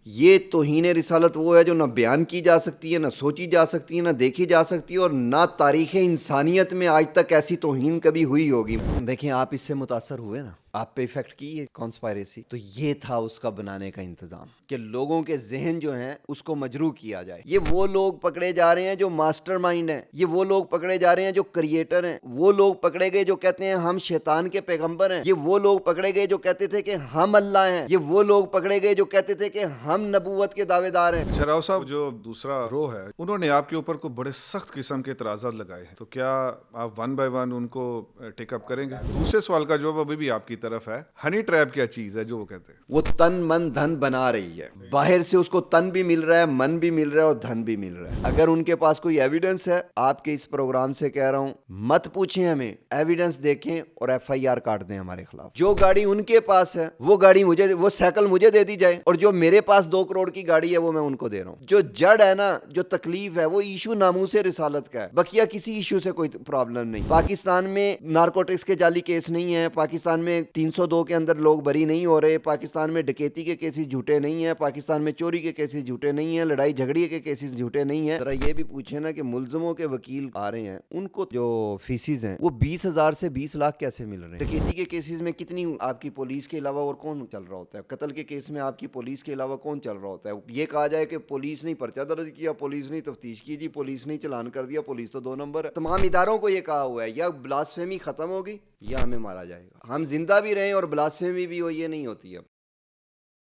یہ توہین رسالت وہ ہے جو نہ بیان کی جا سکتی ہے، نہ سوچی جا سکتی ہے، نہ دیکھی جا سکتی ہے، اور نہ تاریخ انسانیت میں آج تک ایسی توہین کبھی ہوئی ہوگی۔ دیکھیں آپ اس سے متاثر ہوئے نا، آپ پہ ایفیکٹ کی ہے کانسپائریسی، تو یہ تھا اس کا بنانے کا انتظام کہ لوگوں کے ذہن جو ہیں اس کو مجروح کیا جائے۔ یہ وہ لوگ پکڑے جا رہے ہیں جو ماسٹر مائنڈ ہیں، یہ وہ لوگ پکڑے جا رہے ہیں جو کریٹر ہیں، وہ لوگ پکڑے گئے جو کہتے ہیں ہم شیطان کے پیغمبر ہیں، یہ وہ لوگ پکڑے گئے جو کہتے تھے کہ ہم اللہ ہیں، یہ وہ لوگ پکڑے گئے جو کہتے تھے کہ ہم نبوت کے دعوے دار ہیں۔ راؤ صاحب، جو دوسرا رو ہے انہوں نے آپ کے اوپر کو بڑے سخت قسم کے اعتراضات لگائے ہیں، تو کیا آپ ون بائی ون ان کو ٹیک اپ کریں گے؟ دوسرے سوال کا جواب ابھی بھی آپ کی طرف ہے، ہنی ٹریپ کیا چیز ہے جو وہ کہتے ہیں؟ وہ تن من دھن بنا رہی ہے، باہر سے اس کو تن بھی مل رہا ہے، من بھی مل رہا ہے اور دھن بھی مل رہا ہے۔ اگر ان کے پاس کوئی ایویڈنس ہے، آپ کے اس پروگرام سے کہہ رہا ہوں مت پوچھیں ہمیں، ایویڈنس دیکھیں اور ایف آئی آر کاٹ دیں ہمارے خلاف۔ جو گاڑی ان کے پاس ہے وہ گاڑی مجھے، وہ سائیکل مجھے دے دی جائے، اور جو میرے پاس 2 کروڑ کی گاڑی ہے وہ میں ان کو دے رہا ہوں۔ جو جڑ ہے نا، جو تکلیف ہے، وہ ایشو ناموس رسالت کا ہے، بقیہ کسی ایشو سے کوئی پرابلم نہیں۔ پاکستان میں نارکوٹکس کے جعلی کیس نہیں ہے، پاکستان میں 302 کے اندر لوگ بری نہیں ہو رہے، پاکستان میں ڈکیتی کے کیسز جھوٹے نہیں ہیں، پاکستان میں چوری کے کیسز جھوٹے نہیں ہیں، لڑائی جھگڑے کے کیسز جھوٹے نہیں ہیں۔ ذرا یہ بھی پوچھیں نا کہ ملزموں کے وکیل آ رہے ہیں، ان کو جو فیسز ہیں وہ 20,000 سے 20 لاکھ کیسے مل رہے ہیں؟ ڈکیتی کے کیسز میں کتنی آپ کی پولیس کے علاوہ اور کون چل رہا ہوتا ہے؟ قتل کے کیس میں آپ کی پولیس کے علاوہ کون چل رہا ہوتا ہے؟ یہ کہا جائے کہ پولیس نے پرچہ درج کیا، پولیس نے تفتیش کی، جی پولیس نے چلان کر دیا، پولیس تو 2 نمبر ہے۔ تمام اداروں کو یہ کہا ہوا ہے یا بلاسفیمی ختم ہوگی یا ہمیں مارا جائے گا، ہم زندہ بھی رہیں اور بلاسفیمی بھی ہو، یہ نہیں ہوتی اب۔